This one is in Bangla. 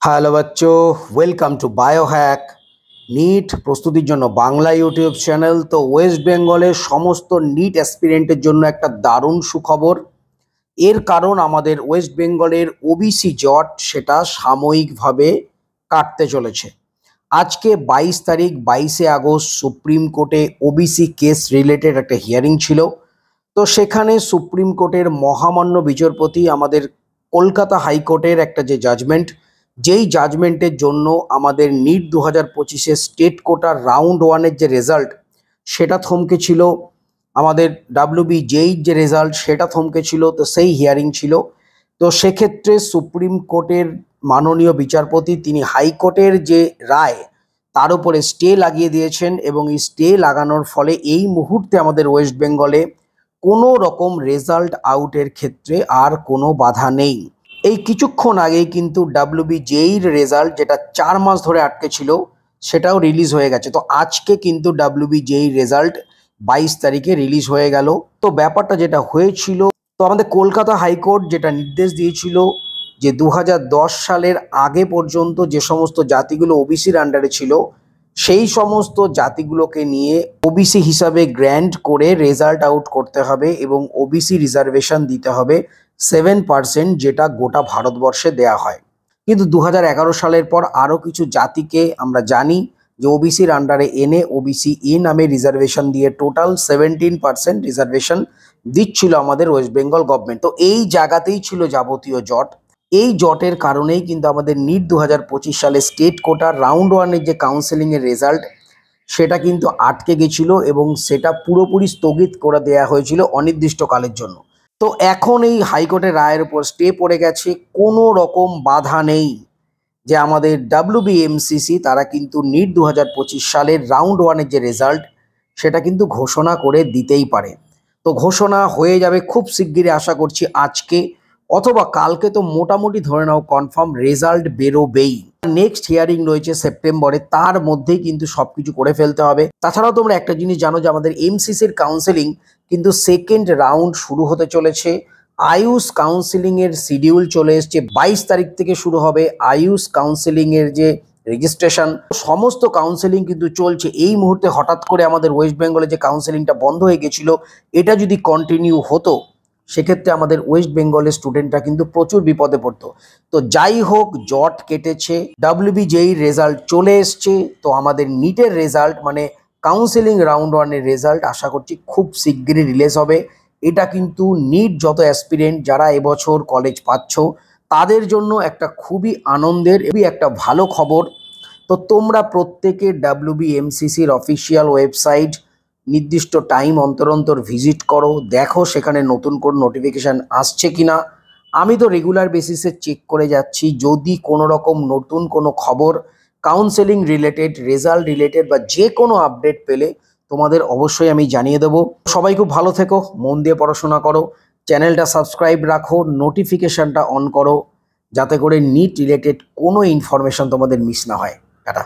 হ্যালো বাচ্চো, ওয়েলকাম টু বায়োহ্যাক। নিট প্রস্তুতির জন্য বাংলা ইউটিউব চ্যানেল। তো ওয়েস্ট বেঙ্গলের সমস্ত নিট অ্যাসপিরেন্টের জন্য একটা দারুণ সুখবর। এর কারণ আমাদের ওয়েস্ট বেঙ্গলের ওবিসি জট সেটা সাময়িকভাবে কাটতে চলেছে। আজকে 22 তারিখ 22 আগস্ট সুপ্রিম কোর্টে ওবিসি কেস রিলেটেড একটা হিয়ারিং ছিল। তো সেখানে সুপ্রিম কোর্টের মহামান্য বিচারপতি আমাদের কলকাতা হাইকোর্টের একটা যে জাজমেন্ট, যেই জাজমেন্টের জন্য আমাদের নিট 2025-এর স্টেট কোটার রাউন্ড ওয়ানের যে রেজাল্ট সেটা থমকে ছিল, আমাদের WBJEE যে রেজাল্ট সেটা থমকে ছিল। তো সেই হিয়ারিং ছিল। তো সেক্ষেত্রে সুপ্রিম কোর্টের মাননীয় বিচারপতি তিনি হাইকোর্টের যে রায় তার উপরে স্টে লাগিয়ে দিয়েছেন, এবং এই স্টে লাগানোর ফলে এই মুহূর্তে আমাদের ওয়েস্ট বেঙ্গলে কোনো রকম রেজাল্ট আউটের ক্ষেত্রে আর কোনো বাধা নেই। এই কিছুক্ষণ আগেই কিন্তু WBJEE-র রেজাল্ট, যেটা 4 মাস ধরে আটকে ছিল, সেটাও রিলিজ হয়ে গেছে। তো আজকে কিন্তু WBJEE রেজাল্ট 22 তারিখে রিলিজ হয়ে গেল। তো ব্যাপারটা যেটা হয়েছিল, তো আমাদের কলকাতা হাইকোর্ট যেটা নির্দেশ দিয়েছিল যে 2010 সালের আগে পর্যন্ত যে সমস্ত জাতিগুলো ওবিসির আন্ডারে ছিল সেই সমস্ত জাতিগুলোকে নিয়ে ওবিসি হিসাবে গ্র্যান্ট করে রেজাল্ট আউট করতে হবে এবং ওবিসি রিজার্ভেশন দিতে হবে 7%, যেটা গোটা ভারতবর্ষে দেয়া হয়। কিন্তু 2011 সালের পর আরও কিছু জাতিকে আমরা জানি যে ওবিসির আন্ডারে এনে ওবিসি নামে রিজার্ভেশন দিয়ে টোটাল 17% রিজার্ভেশন দিচ্ছিল আমাদের ওয়েস্ট বেঙ্গল গভর্নমেন্ট। তো এই জায়গাতেই ছিল যাবতীয় জট। এই জটের কারণেই কিন্তু আমাদের নিট 2025 সালে স্টেট কোটার রাউন্ড ওয়ানের যে কাউন্সেলিংয়ের রেজাল্ট সেটা কিন্তু আটকে গেছিল এবং সেটা পুরোপুরি স্থগিত করে দেওয়া হয়েছিল অনির্দিষ্টকালের জন্য। তো এখন এই হাইকোর্টের রায়ের উপর স্টে পড়ে গেছে, কোনো রকম বাধা নেই যে আমাদের WBMCC তারা কিন্তু নিট 2025 সালের রাউন্ড ওয়ানের যে রেজাল্ট সেটা কিন্তু ঘোষণা করে দিতেই পারে। তো ঘোষণা হয়ে যাবে খুব শিগগিরই, আশা করছি আজকে অথবা কালকে। তো মোটামুটি ধরে নাও কনফার্ম রেজাল্ট বেরোবেই। নেক্সট হিয়ারিং রয়েছে সেপ্টেম্বরে, তার মধ্যেই কিন্তু সবকিছু করে ফেলতে হবে। তাছাড়াও তোমরা একটা জিনিস জানো যে আমাদের MCCর কাউন্সেলিং কিন্তু সেকেন্ড রাউন্ড শুরু হতে চলেছে। আয়ুষ কাউন্সেলিংয়ের শিডিউল চলে এসছে, 22 তারিখ থেকে শুরু হবে আয়ুষ কাউন্সেলিংয়ের যে রেজিস্ট্রেশন। সমস্ত কাউন্সেলিং কিন্তু চলছে এই মুহূর্তে। হঠাৎ করে আমাদের ওয়েস্ট বেঙ্গলে যে কাউন্সেলিংটা বন্ধ হয়ে গেছিলো, এটা যদি কন্টিনিউ হতো সেক্ষেত্রে আমাদের ওয়েস্ট বেঙ্গলের স্টুডেন্টরা কিন্তু প্রচুর বিপদে পড়তো। তো যাই হোক, জট কেটেছে, WBJEE রেজাল্ট চলে এসছে। তো আমাদের নিটের রেজাল্ট মানে কাউন্সেলিং রাউন্ড ওয়ানের রেজাল্ট আশা করছি খুব শিগগিরই রিলিজ হবে। এটা কিন্তু নিট যত অ্যাসপিরেন্ট যারা এবছর কলেজ পাচ্ছ তাদের জন্য একটা খুবই আনন্দের এবং একটা ভালো খবর। তো তোমরা প্রত্যেকে WBMCCর অফিসিয়াল ওয়েবসাইট নির্দিষ্ট টাইম অন্তর অন্তর ভিজিট করো, দেখো সেখানে নতুন কোন নোটিফিকেশান আসছে কিনা। আমি তো রেগুলার বেসিসে চেক করে যাচ্ছি, যদি কোনো রকম নতুন কোনো খবর কাউন্সেলিং রিলেটেড, রেজাল্ট রিলেটেড বা যে কোনো আপডেট পেলে তোমাদের অবশ্যই আমি জানিয়ে দেবো। সবাই খুব ভালো থেকো, মন দিয়ে পড়াশোনা করো, চ্যানেলটা সাবস্ক্রাইব রাখো, নোটিফিকেশানটা অন করো, যাতে করে নিট রিলেটেড কোনো ইনফরমেশন তোমাদের মিস না হয়। টাটা।